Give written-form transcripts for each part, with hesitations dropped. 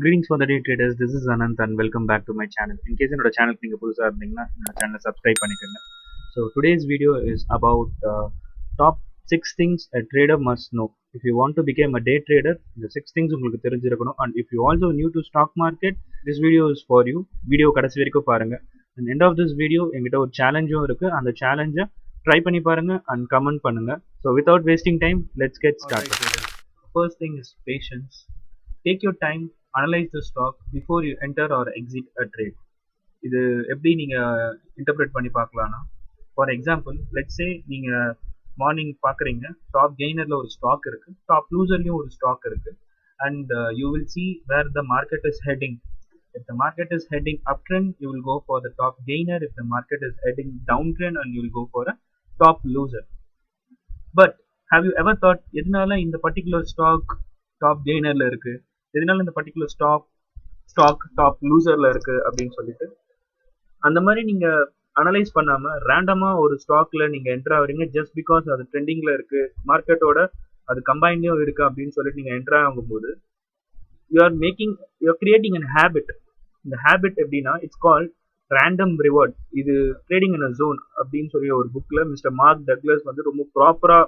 Greetings for the day traders. This is Anant and welcome back to my channel. In case என்னோட சேனலுக்கு நீங்க புதுசா இருந்தீங்கன்னா என்னோட சேனலை சப்ஸ்கிரைப் பண்ணிக்கோங்க. So today's video is about top 6 things a trader must know. If you want to become a day trader, the 6 things உங்களுக்கு தெரிஞ்சிருக்கணும். And if you also new to stock market, this video is for you. Video கடைசி வரைக்கும் பாருங்க. And end of this video என்கிட்ட ஒரு சேலஞ்சும் இருக்கு. அந்த சேலஞ்சை ட்ரை பண்ணி பாருங்க and கமெண்ட் பண்ணுங்க. So without wasting time, let's get started. First thing is patience. Take your time, analyze the stock before you enter or exit a trade. இது எப்படி நீங்க இன்டர்பிரேட் பண்ணி பார்க்கலாம்னா, ஃபார் எக்ஸாம்பிள் லெட்ஸ் சே நீங்க morning பார்க்குறீங்க, top கெய்னர்ல ஒரு stock இருக்கு, top லூசர்லயும் ஒரு stock இருக்கு, and you will see where the market is heading. If the market is heading uptrend, you will go for the top gainer. If the market is heading downtrend, and you will go for a top loser. But have you ever thought எதனால இந்த particular stock top கெய்னர்ல இருக்கு, எதனால இந்த particular stock top லூசர்ல இருக்கு அப்படின்னு சொல்லிட்டு அந்த மாதிரி நீங்க அனலைஸ் பண்ணாம ரேண்டமா ஒரு ஸ்டாக்ல நீங்க என்டர் ஆகுறீங்க ஜஸ்ட் பிகாஸ் அது ட்ரெண்டிங்ல இருக்கு, மார்க்கெட்டோட அது கம்பைன்லயும் இருக்கு அப்படின்னு சொல்லிட்டு நீங்க என்டர் ஆகும்போது யூஆர் கிரியேட்டிங் அன் ஹேபிட். இந்த ஹேபிட் எப்படின்னா இட்ஸ் கால்ட் ரேண்டம் ரிவார்ட். இது ட்ரேடிங் இன் அ ஜோன் அப்படின்னு சொல்லி ஒரு புக்ல மிஸ்டர் மார்க் டக்ளஸ் வந்து ரொம்ப ப்ராப்பரா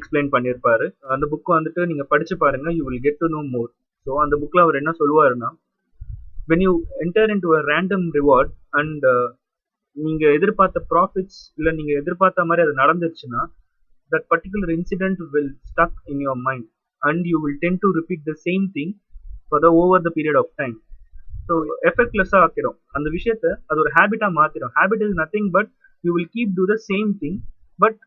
எக்ஸ்பிளைன் பண்ணியிருப்பாரு. அந்த புக் வந்துட்டு நீங்க படிச்சு பாருங்க, you will get to know more. So அந்த புக்ல அவர் என்ன சொல்லுவாருன்னா, when you enter into a random reward and நீங்க எதிர்பார்த்த ப்ராஃபிட்ஸ் இல்ல நீங்க எதிர்பார்த்த மாதிரி அது நடந்துருச்சுன்னா, that particular incident will stuck in your mind and you will tend to repeat the same thing for the over the period of time. So எஃபெக்ட்லெஸ்ஸா ஆக்கிடும் அந்த விஷயத்த, அது ஒரு ஹேபிட்டா மாத்திடும். Habit is nothing but you will keep do the same thing, but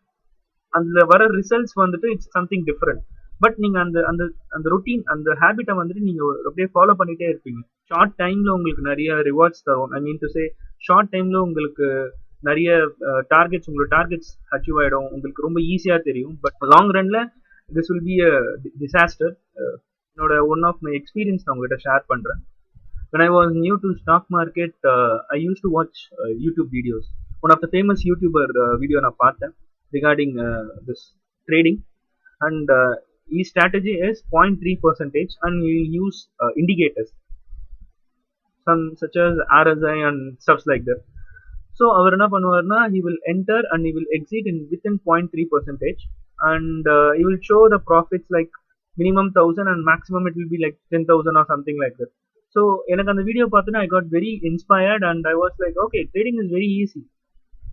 அதுல வர ரிசல்ட்ஸ் வந்துட்டு இட்ஸ் சம்திங் டிஃப்ரெண்ட். பட் நீங்க அந்த அந்த அந்த ரொட்டீன் அந்த ஹேபிட்டை வந்துட்டு நீங்க அப்படியே ஃபாலோ பண்ணிட்டே இருப்பீங்க. ஷார்ட் டைம்ல உங்களுக்கு நிறைய ரிவார்ட்ஸ் தரும். ஐ மீன் டு சே ஷார்ட் டைம்ல உங்களுக்கு நிறைய டார்கெட்ஸ், உங்களோட டார்கெட்ஸ் அச்சீவ் ஆயிடும், உங்களுக்கு ரொம்ப ஈஸியா தெரியும். பட் லாங் ரன்ல this will be a disaster. என்னோட ஒன் ஆஃப் மை எக்ஸ்பீரியன்ஸ் நான் உங்ககிட்ட ஷேர் பண்றேன். When I was new to stock market, I used to watch YouTube videos. One of the famous YouTuber video நான் பார்த்தேன் regarding this trading, and his strategy is 0.3% and he use indicators some such as RSI and stuff like that. So அவர் என்ன பண்ணுவார்னா, he will enter and he will exit in within 0.3% and he will show the profits like minimum 1000 and maximum it will be like 10,000 or something like that. So எனக்கு அந்த video பார்த்தோன்னா I got very inspired and I was like, okay, trading is very easy.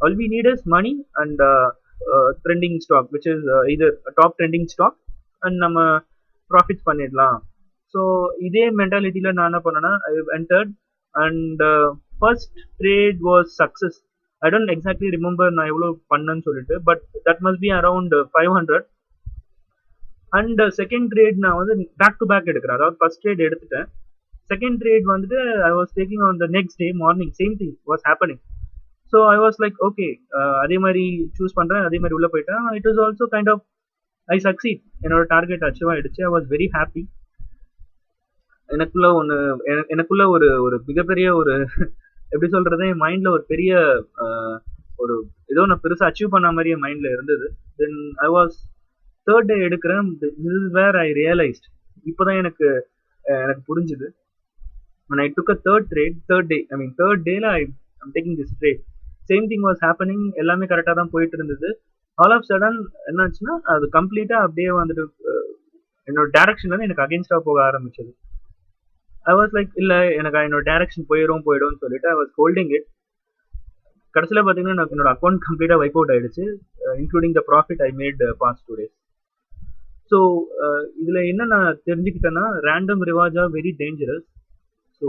All we need is money and trending stock, which is either a top trending stock, and நம்ம profits பண்ணிடலாம். So இதே மென்டாலிட்டியில நான் என்ன பண்ணேன்னா, ஐ entered and first trade was success. I don't exactly remember நான் எவ்வளோ பண்ணேன்னு சொல்லிட்டு, but that must be around 500. And second trade நான் வந்து பேக் டு பேக் எடுக்கிறேன். அதாவது ஃபர்ஸ்ட் ட்ரேட் எடுத்துட்டேன், செகண்ட் ட்ரேட் வந்துட்டு I was taking on the next day morning, same thing was happening. So I was like okay, அதே மாதிரி choose பண்ணுறேன், அதே மாதிரி உள்ளே போயிட்டேன். It was also kind of I succeed. என்னோட டார்கெட் அச்சீவ் ஆயிடுச்சு. I was very happy. எனக்குள்ள ஒரு ஒரு மிகப்பெரிய ஒரு எப்படி சொல்றது, என் மைண்ட்ல ஒரு பெரிய ஒரு ஏதோ நான் பெருசாக அச்சீவ் பண்ண மாதிரியே மைண்ட்ல இருந்தது. தென் ஐ வாஸ் தேர்ட் டே எடுக்கிறேன். This is where I realised. இப்போதான் எனக்கு புரிஞ்சுது. when I took a third day I'm taking this trade, same thing was happening. எல்லாமே கரெக்டாக தான் போயிட்டு இருந்தது. ஆல் ஆஃப் சடன் என்னாச்சுன்னா, அது கம்ப்ளீட்டா அப்படியே வந்துட்டு என்னோட டைரக்ஷன்ல எனக்கு அகேன்ஸ்டா போக ஆரம்பிச்சது. ஐ வாஸ் லைக், இல்ல எனக்கு என்னோட டைரக்ஷன் போயிடும்னு சொல்லிட்டு ஐ வாஸ் ஹோல்டிங் இட். கடைசியில் பார்த்தீங்கன்னா எனக்கு என்னோட அக்கௌண்ட் கம்ப்ளீட்டா வைப் அவுட் ஆயிடுச்சு, including the profit I made past 2 days. So இதுல என்ன நான் தெரிஞ்சுக்கிட்டேன்னா, random rewards are very dangerous. So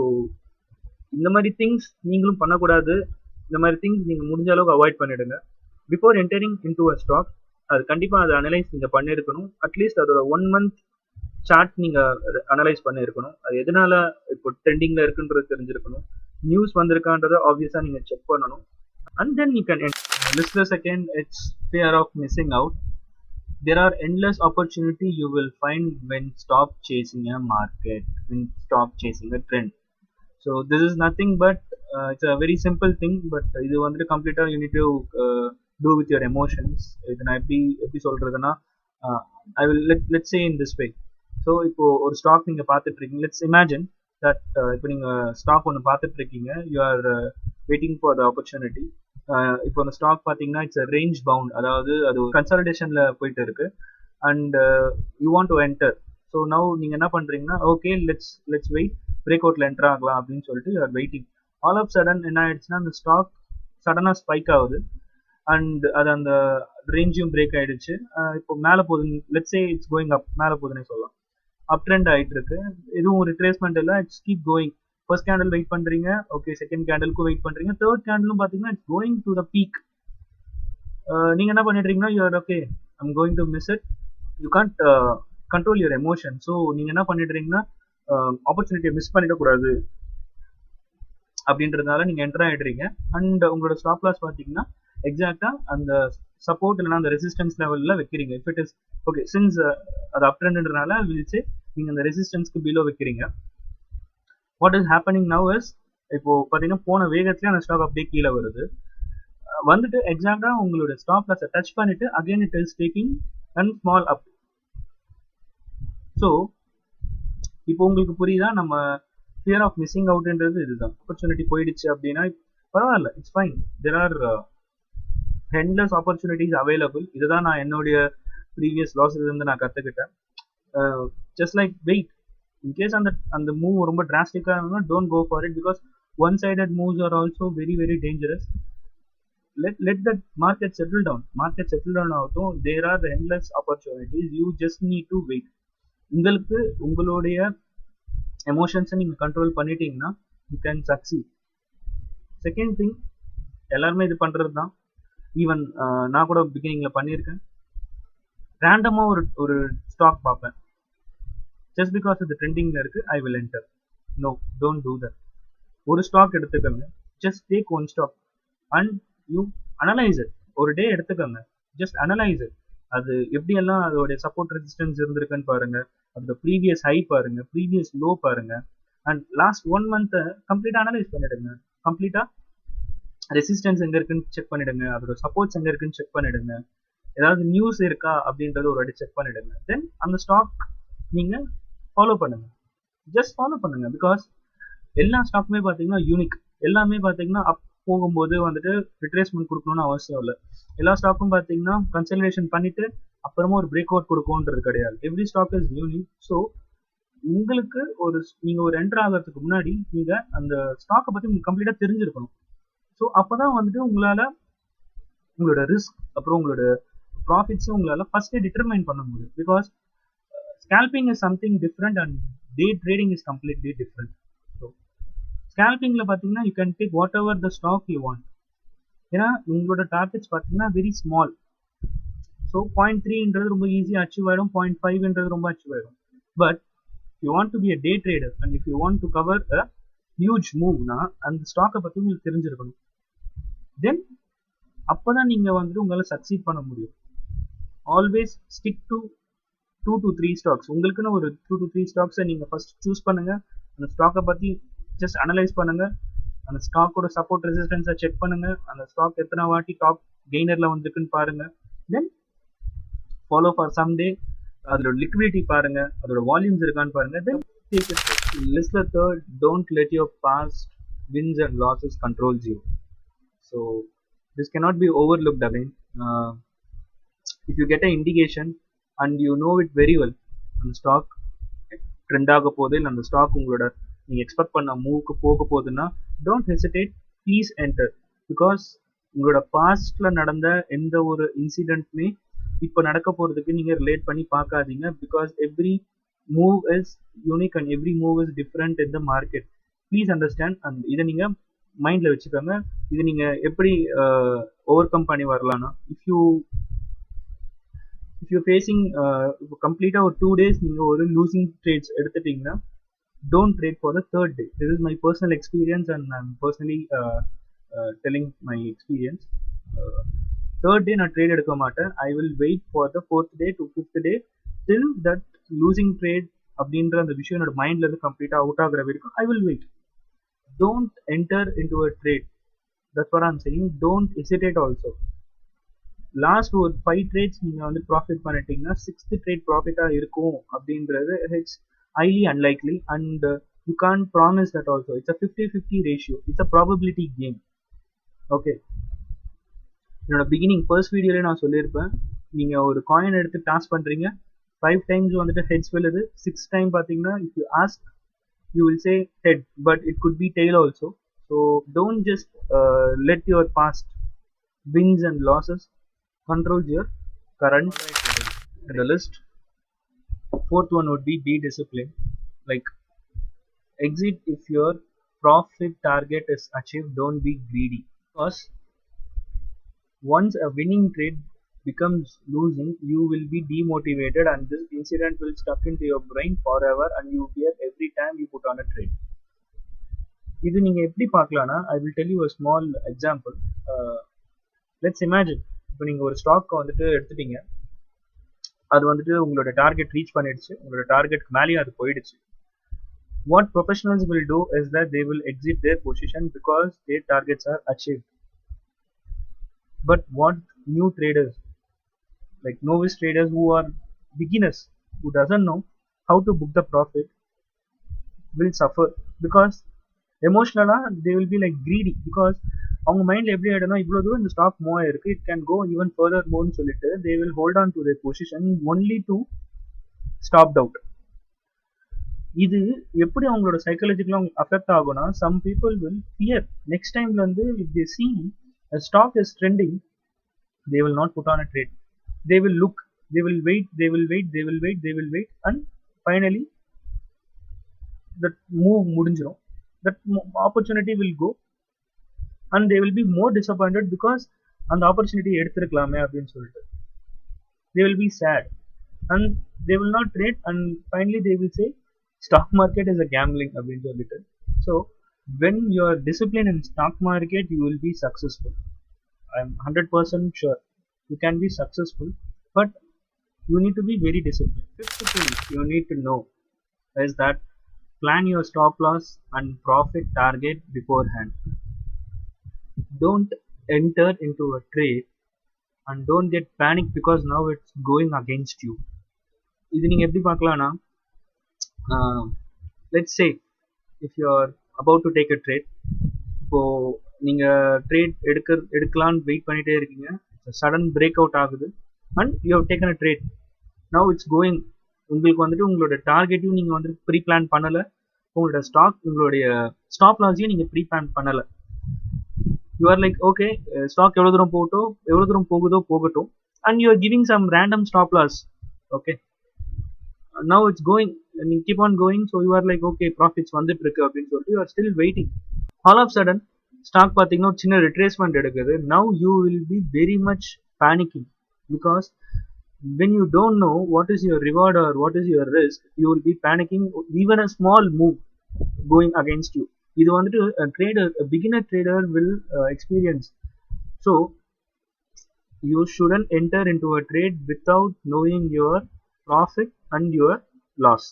இந்த மாதிரி திங்ஸ் நீங்களும் பண்ணக்கூடாது. இந்த மாதிரி திங்ஸ் நீங்க முடிஞ்ச அளவுக்கு அவாய்ட் பண்ணிடுங்க. Before entering into a stock, அது கண்டிப்பாக அதை அனலைஸ் நீங்க பண்ணியிருக்கணும். அட்லீஸ்ட் அதோட 1 month சார்ட் நீங்க அனலைஸ் பண்ணியிருக்கணும். அது எதனால இப்போ ட்ரெண்டிங்ல இருக்குன்றது தெரிஞ்சிருக்கணும். நியூஸ் வந்திருக்கான்றதை ஆப்வியஸா நீங்க செக் பண்ணணும். And then you can list the second. It's fear of missing out. There are endless opportunity you will find when stop chasing a market, when stop chasing a trend. So this is nothing but it's a very simple thing, but இது வந்துட்டு கம்ப்ளீட்டா you need to do with your emotions. இது நான் எப்படி சொல்றதுன்னா, I will let's say in this way. So இப்போ ஒரு stock நீங்க பார்த்துட்டு இருக்கீங்க. லெட்ஸ் இமேஜின் தட் இப்போ நீங்கள் ஸ்டாக் ஒன்று பார்த்துட்டு இருக்கீங்க, you are waiting for the opportunity. இப்போ அந்த ஸ்டாக் பார்த்தீங்கன்னா இட்ஸ் ரேஞ்ச் பவுண்ட், அதாவது அது கன்சல்டேஷனில் போயிட்டு இருக்கு and you want to enter. So now நீங்கள் என்ன பண்ணுறீங்கன்னா, ஓகே லெட்ஸ் வெயிட், பிரேக் அவுட்டில் என்டர் ஆகலாம் அப்படின்னு சொல்லிட்டு you are waiting. All of sudden என்ன ஆயிடுச்சுன்னா, அந்த ஸ்டாக் சடனாக ஸ்பைக் ஆகுது அண்ட் அது அந்த ரேஞ்சையும் பிரேக் ஆயிடுச்சு. இப்போ மேலே போகுது, let's say it's going up, மேலே போகுதுன்னே சொல்லலாம். அப் ட்ரெண்ட் ஆகிட்டு இருக்கு, எதுவும் ரிட்ரேஸ்மெண்ட் இல்லை, it's keep going. First candle wait பண்ணுறீங்க, ஓகே செகண்ட் கேண்டலுக்கும் வெயிட் பண்ணுறீங்க, தேர்ட் கேண்டிலும் பார்த்தீங்கன்னா it's going to the peak. நீங்கள் என்ன பண்ணிடுறீங்கன்னா, you are okay I'm going to miss it, you can't control your emotion. So நீங்கள் என்ன பண்ணிடுறீங்கன்னா, ஆப்பர்ச்சுனிட்டியை மிஸ் பண்ணிடக்கூடாது அப்படின்றதுனால நீங்கள் என்டர் ஆகிடுறீங்க அண்ட் உங்களோட ஸ்டாப் லாஸ் பார்த்தீங்கன்னா எக்ஸாக்டாக அந்த சப்போர்ட் இல்லைனா அந்த ரெசிஸ்டன்ஸ் லெவலில் வைக்கிறீங்க. If it is okay since அது அப் ட்ரெண்ட்ன்றனால விழிச்சு நீங்கள் அந்த ரெசிஸ்டன்ஸ்க்கு பிலோ வைக்கிறீங்க. What is happening now is, இப்போ பார்த்தீங்கன்னா போன வேகத்துலேயே அந்த ஸ்டாக் அப்படியே கீழே வருது, வந்துட்டு எக்ஸாக்டாக உங்களோட ஸ்டாப் லாஸை டச் பண்ணிட்டு again it is taking and small up. So இப்போ உங்களுக்கு புரியுதா நம்ம ஃபியர் ஆஃப் மிஸ்ஸிங் அவுட்ன்றது இதுதான். ஆப்பர்ச்சுனிட்டி போயிடுச்சு அப்படின்னா பரவாயில்ல, it's fine, there are endless opportunities available. இதுதான் நான் என்னுடைய ப்ரீவியஸ் லாஸஸ் இருந்து நான் கற்றுக்கிட்டேன். ஜஸ்ட் லைக் வெயிட், இன்கேஸ் அந்த மூவ் ரொம்ப டிராஸ்டிக்காக இருந்தால் don't go for it, because one sided moves are also very very dangerous. let that market settle down. Market settle down ஆகட்டும், there are the endless opportunities, you just need to wait. உங்களுக்கு உங்களுடைய எமோஷன்ஸை நீங்கள் control பண்ணிட்டீங்கன்னா you can succeed. Second thing, எல்லாருமே இது பண்ணுறது தான், ஈவன் நான் கூட பிகினிங்கில் பண்ணியிருக்கேன். ரேண்டமாக ஒரு ஸ்டாக் பார்ப்பேன், ஜஸ்ட் பிகாஸ் இது ட்ரெண்டிங்கில் இருக்குது I will enter. No, don't do that. ஒரு ஸ்டாக் எடுத்துக்கோங்க, just take one stock and you analyse it. ஒரு டே எடுத்துக்கோங்க, ஜஸ்ட் அனலைஸ் இட். அது எப்படியெல்லாம் அதோடைய சப்போர்ட் ரெசிஸ்டன்ஸ் இருந்திருக்குன்னு பாருங்க, அதோட ப்ரீவியஸ் ஹை பாருங்க, ப்ரீவியஸ் லோ பாருங்க, அண்ட் லாஸ்ட் 1 மந்த்தை கம்ப்ளீட்டாக அனலைஸ் பண்ணிடுங்க. கம்ப்ளீட்டாக ரெசிஸ்டன்ஸ் எங்கே இருக்குன்னு செக் பண்ணிடுங்க, அதோட சப்போர்ட்ஸ் எங்கே இருக்குன்னு செக் பண்ணிடுங்க, ஏதாவது நியூஸ் இருக்கா அப்படின்றத ஒரு வாட்டி செக் பண்ணிடுங்க. தென் அந்த ஸ்டாக் நீங்கள் ஃபாலோ பண்ணுங்க, ஜஸ்ட் ஃபாலோ பண்ணுங்க. பிகாஸ் எல்லா ஸ்டாக்குமே பார்த்தீங்கன்னா யூனிக், எல்லாமே பார்த்தீங்கன்னா அப் போகும்போது வந்துட்டு ரிட்ரேஸ்மெண்ட் கொடுக்கணும்னு அவசியம் இல்லை. எல்லா ஸ்டாக்கும் பார்த்தீங்கன்னா கன்சல்டேஷன் பண்ணிட்டு அப்புறமா ஒரு பிரேக் அவுட் கொடுக்கும்ன்றது கிடையாது. Every stock is unique. So உங்களுக்கு நீங்கள் ஒரு என்டர் ஆகிறதுக்கு முன்னாடி நீங்கள் அந்த ஸ்டாக்கை பற்றி உங்களுக்கு கம்ப்ளீட்டாக தெரிஞ்சிருக்கணும். ஸோ அப்போ தான் வந்துட்டு உங்களால் உங்களோட ரிஸ்க் அப்புறம் உங்களோட ப்ராஃபிட்ஸும் உங்களால் ஃபஸ்ட்டே டிட்டர்மைன் பண்ண முடியும். Because scalping is something different and day trading is completely different. So ஸ்கேல்பிங்கில் பார்த்தீங்கன்னா you can take whatever the stock you want. ஏன்னா உங்களோட டார்கெட்ஸ் பார்த்தீங்கன்னா வெரி ஸ்மால். ஸோ 0.3ன்றது ரொம்ப ஈஸியாக அச்சீவ் ஆகிடும், 0.5ன்றது ரொம்ப அச்சீவ் ஆகிடும். But you want to be a day trader and if you want to cover a huge மூவ்னா அந்த ஸ்டாக்கை பற்றி உங்களுக்கு தெரிஞ்சிருக்கணும். தென் அப்போ தான் நீங்கள் வந்துட்டு உங்களால் சக்சீட் பண்ண முடியும். Always stick to 2 to 3 stocks. உங்களுக்குன்னு ஒரு 2 to 3 ஸ்டாக்ஸை நீங்கள் ஃபர்ஸ்ட் சூஸ் பண்ணுங்கள். அந்த ஸ்டாக்கை பற்றி ஜஸ்ட் அனலைஸ் பண்ணுங்கள், அந்த ஸ்டாக்கோட சப்போர்ட் ரெசிஸ்டன்ஸை செக் பண்ணுங்கள், அந்த ஸ்டாக் எத்தனை வாட்டி டாப் கெய்னரில் வந்துருக்குன்னு பாருங்கள். Then follow for some day, அதோட லிக்விடிட்டி பாருங்கள், அதோட வால்யூம்ஸ் இருக்கான்னு பாருங்கள். Then take it. List the third, don't let your past wins and losses controls you. So this cannot be overlooked again. If you get an indication and you know it very well, அந்த stock trend ஆக போகுது இல்லை அந்த stock உங்களோட நீங்கள் expect பண்ண மூவுக்கு போக போகுதுன்னா don't hesitate, please enter. Because உங்களோட பாஸ்டில் நடந்த எந்த ஒரு இன்சிடென்ட்மே இப்போ நடக்க போகிறதுக்கு நீங்கள் ரிலேட் பண்ணி பார்க்காதீங்க. Because every move is unique and every move is different in the market. Please understand and இதை நீங்கள் மைண்டில் வச்சுக்கோங்க. இது நீங்கள் எப்படி ஓவர் கம் பண்ணி வரலாம்னா, if you facing கம்ப்ளீட்டாக ஒரு 2 days நீங்கள் ஒரு லூசிங் ட்ரேட்ஸ் எடுத்துட்டிங்கன்னா don't trade for the third day. This is my personal experience and I'm personally telling my experience. Third day நான் ட்ரேட் எடுக்க மாட்டேன். I will wait for the 4th day to 5th day till that losing trade அப்படின்ற அந்த விஷயம் என்னோட மைண்ட்ல இருந்து கம்ப்ளீட்டா அவுட் ஆகுற வரைக்கும் I will wait. Don't enter into a trade. That's what I'm saying. Don't hesitate also. Last ஒரு 5 ட்ரேட்ஸ் நீங்க வந்து ப்ராஃபிட் பண்ணிட்டீங்கன்னா 6th ட்ரேட் ப்ராஃபிட்டா இருக்கும் அப்படின்றது it's highly unlikely. And you can't promise that also. It's a 50-50 ratio. It's a probability game. Okay, என்னோட beginning first வீடியோல நான் சொல்லியிருப்பேன், நீங்க ஒரு காயின் எடுத்து டாஸ் பண்றீங்க, 5 டைம்ஸ் வந்துட்டு ஹெட்ஸ் விழுது, 6 டைம் பாத்தீங்கன்னா if you ask you will say head, but it could be tail also. So don't just let your past wins and losses control your current the list. Fourth one would be disciplined. Like, exit if your profit target is achieved. Don't be greedy, because once a winning trade becomes losing, you will be demotivated, and this incident will stuck into your brain forever, and you fear every time you put on a trade. இது நீங்க எப்படி பார்க்கலாம்னா, I will tell you a small example. Let's imagine, இப்போ நீங்க ஒரு stock வந்துட்டு எடுத்துட்டீங்க, அது வந்துட்டு உங்களோட டார்கெட் ரீச் பண்ணிடுச்சு, உங்களோட டார்கெட்க்கு மேலேயே அது போயிடுச்சு. What professionals will do is that they will exit their position because their targets are achieved. But what new traders, like novice traders who are beginners, who doesn't know how to book the profit, will suffer, because emotionally they will be like greedy, because அவங்க மைண்ட்ல எப்படி ஆயிடும்னா, இவ்வளவு தூரம் இந்த stock move ஆயிருக்கு, it can go even further மோர்னு சொல்லிட்டு they will hold on to their position only to stopped out. இது எப்படி அவங்களோட சைக்காலஜிக்கலா அஃபெக்ட் ஆகும்னா, some people will fear next timeல வந்து if they see a stock is trending, they will not put on a trade. They will look, they will wait, they will wait, they will wait, they will wait, and finally that move முடிஞ்சிரும், that opportunity will go, and they will be more disappointed because அந்த opportunity எடுத்துருக்கலாமே அப்படின்னு சொல்லிட்டு they will be sad, and they will not trade, and finally they will say stock market is a gambling அப்படின்னு சொல்லிட்டு. So when you are disciplined in stock market, you will be successful. I am 100% sure you can be successful, but you need to be very disciplined. Fifth thing you need to know is that plan your stop loss and profit target beforehand. Don't enter into a trade and don't get panic because now it's going against you. இது நீங்க எப்படி பார்க்கலாம்னா, let's say if you are about to take a trade, இப்போ நீங்க trade எடுக்கலாம்னு wait பண்ணிட்டே இருக்கீங்க, sudden break out ஆகுது, and you have taken a trade. Now it's going, உங்களுக்கு வந்துட்டு உங்களோட டார்கெட்டையும் நீங்க வந்துட்டு ப்ரீ பிளான் பண்ணல, உங்களோட உங்களுடைய ஸ்டாப் லாஸையும் நீங்க ப்ரீ பிளான் பண்ணல. You are like okay, stock எவ்வளவு தூரம் போகுதோ போகட்டும், and you are giving some random stop loss. Okay, now it's going and you keep on going, so you are like okay, profits வந்துட்டு இருக்கு அப்படின்னு சொல்லிட்டு you are still waiting. All of a sudden stock பாத்தீங்கன்னா சின்ன retracement எடுக்குது. Now you will be very much panicking, because when you don't know what is your reward or what is your risk, you will be panicking even a small move going against you. இது வந்துட்டு a beginner trader will experience. So you shouldn't enter into a trade without knowing your profit and your loss.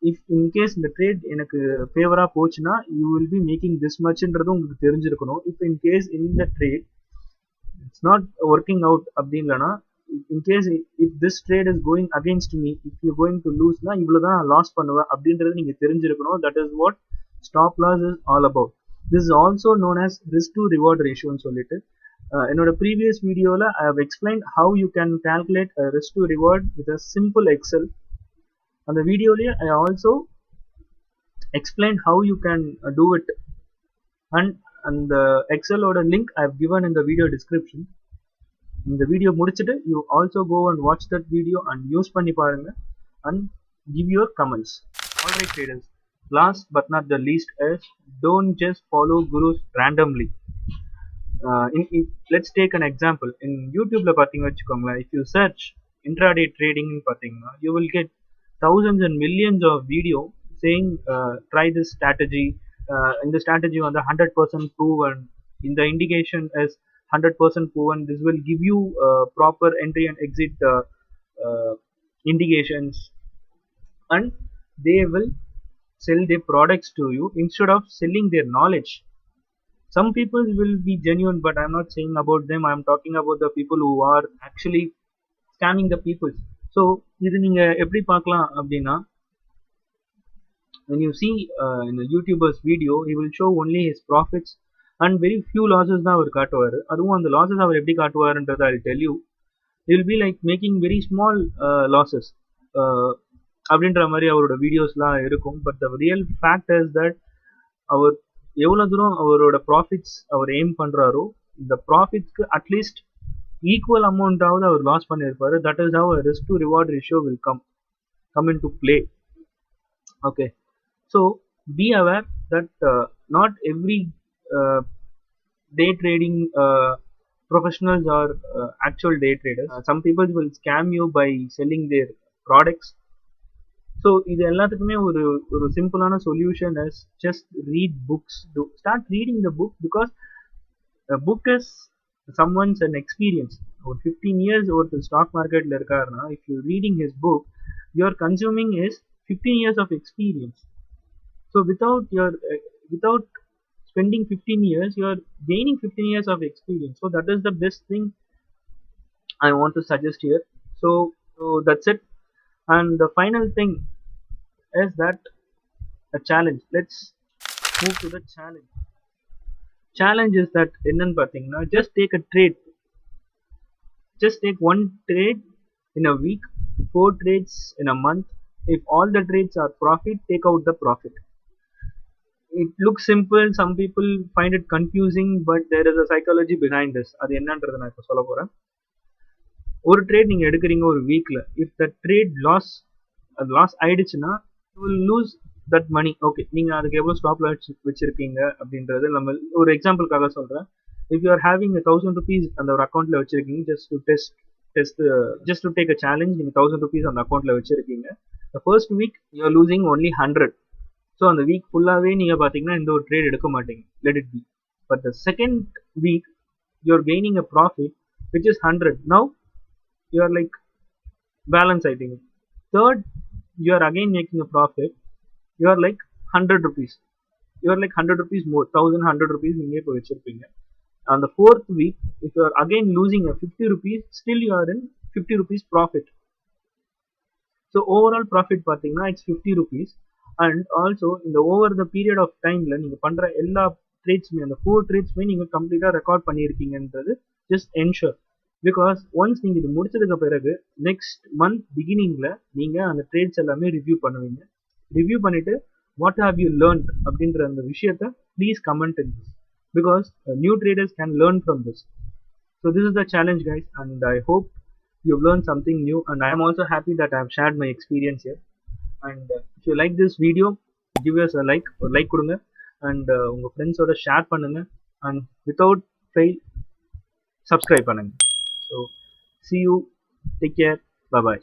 If in case the trade எனக்கு ஃபேவரா போச்சுன்னா you will be making this much ன்றது உங்களுக்கு தெரிஞ்சிருக்கணும். If in case in the trade it's not working out அப்படின்னா, in case if this trade is going against me, if you're going to lose னா இவ்வளவுதான் loss பண்ணுவேன் அப்படின்றது நீங்க தெரிஞ்சிருக்கணும். That is what stop loss is all about. This is also known as risk to reward ratio ன்னு சொல்லிட்டு என்னோட previous வீடியோல I have explained how you can calculate a risk to reward with a simple Excel. அந்த வீடியோலயே I also explained how you can do it, and the Excel ஓட link I have given in the video description. இந்த video முடிச்சிட்டு you also go and watch that video and use பண்ணி பாருங்க and give your comments. Alright traders, last but not the least is don't just follow gurus randomly. Let's take an example. In YouTubeல பாத்தீங்க வச்சுக்கோங்களேன், if you search intraday trading பாத்தீங்கன்னா you will get thousands and millions of video saying try this strategy, இந்த strategy வந்து 100% proven, இந்த indication is 100% proven, this will give you proper entry and exit indications, and they will sell their products to you instead of selling their knowledge. Some people will be genuine, but I'm not saying about them, I'm talking about the people who are actually scamming the people. So இது நீங்க எப்படி பார்க்கலாம் அப்படின்னா, when you see in a YouTuber's video, he will show only his profits and very few losses தான் அவர் காட்டுவார். அதுவும் அந்த losses அவர் எப்படி காட்டுவாருன்றதை I'll tell you. He will be like making very small losses அப்படின்ற மாதிரி அவரோட வீடியோஸ்லாம் இருக்கும். But the real fact is that அவர் எவ்வளோ தூரம் அவரோட ப்ராஃபிட்ஸ் அவர் எய்ம் பண்ணுறாரோ இந்த ப்ராஃபிட்ஸ்க்கு அட்லீஸ்ட் ஈக்குவல் அமௌண்ட்டாவது அவர் லாஸ் பண்ணியிருப்பாரு. That is how risk to reward ratio will come into play. Okay, so be aware that not every day trading professionals are actual day traders. Some people will scam you by selling their products. So இது எல்லாத்துக்குமே ஒரு சிம்பிளான solution is just read books. Start reading the book because book is someone's an experience. ஒரு 15 years ஒருத்தர் stock மார்க்கெட்ல இருக்காருன்னா if you reading his book you are consuming his 15 years of experience. So without spending 15 years you are gaining 15 years of experience. So that is the best thing I want to suggest here. So that's it. And the final thing is that a challenge. Let's move to the challenge. Challenge is that என்னன்னு பார்த்தீங்கன்னா just take a trade. Just take one trade in a week, 4 trades in a month. If all the trades are profit, take out the profit. It looks simple. Some people find it confusing, but there is a psychology behind this. அது என்னன்றதை நான் இப்போ சொல்ல போறேன். ஒரு trade நீங்க எடுக்கிறீங்க ஒரு வீக்ல, இஃப் த ட்ரேட் லாஸ் ஆயிடுச்சுன்னா you will lose that money. Okay, நீங்க அதுக்கு எவ்வளவு ஸ்டாப் லாஸ் வச்சிருக்கீங்க அப்படின்றது நம்ம ஒரு எக்ஸாம்பிளுக்காக சொல்றேன். If you are having 1000 rupees அந்த ஒரு அக்கௌண்ட்ல வச்சிருக்கீங்க, just to take a challenge, நீங்க 1000 rupees அந்த அக்கௌண்ட்ல வச்சிருக்கீங்க. The first week you are losing only 100. So அந்த வீக் ஃபுல்லாவே நீங்க பாத்தீங்கன்னா இந்த ஒரு ட்ரேட் எடுக்க மாட்டீங்க, let it be. But the second week you are gaining a profit which is 100. Now you are like balance, I think. Third, you are again making a profit. You are like 100 rupees. You are like 100 rupees more, 1100 rupees நீங்க இப்போ வச்சிருப்பீங்க. On the fourth week, if you are again losing a 50 rupees, still you are in 50 rupees profit. So overall profit பார்த்தீங்கன்னா it's 50 rupees. And also இந்த over the period of timeல நீங்க பண்ற எல்லா ட்ரேட்ஸ்மே, அந்த 4 ட்ரேட்ஸ்மே நீங்க கம்ப்ளீட்டா ரெக்கார்ட் பண்ணியிருக்கீங்கன்றது just ensure. பிகாஸ் ஒன்ஸ் நீங்கள் இது முடிச்சதுக்கு பிறகு நெக்ஸ்ட் மந்த் பிகினிங்ல நீங்கள் அந்த ட்ரேட்ஸ் எல்லாமே ரிவ்யூ பண்ணுவீங்க. ரிவ்யூ பண்ணிட்டு வாட் ஹேவ் யூ லேர்ன்ட் அப்படின்ற அந்த விஷயத்த please comment in this, because new traders can learn from this. So this is the challenge guys, and I hope you learn something new, and I am also happy that I have shared my experience here. And if you like this video, give us a like, ஒரு like கொடுங்க, and உங்கள் ஃப்ரெண்ட்ஸோட share பண்ணுங்க, அண்ட் without fail subscribe பண்ணுங்க. So see you, take care, bye bye.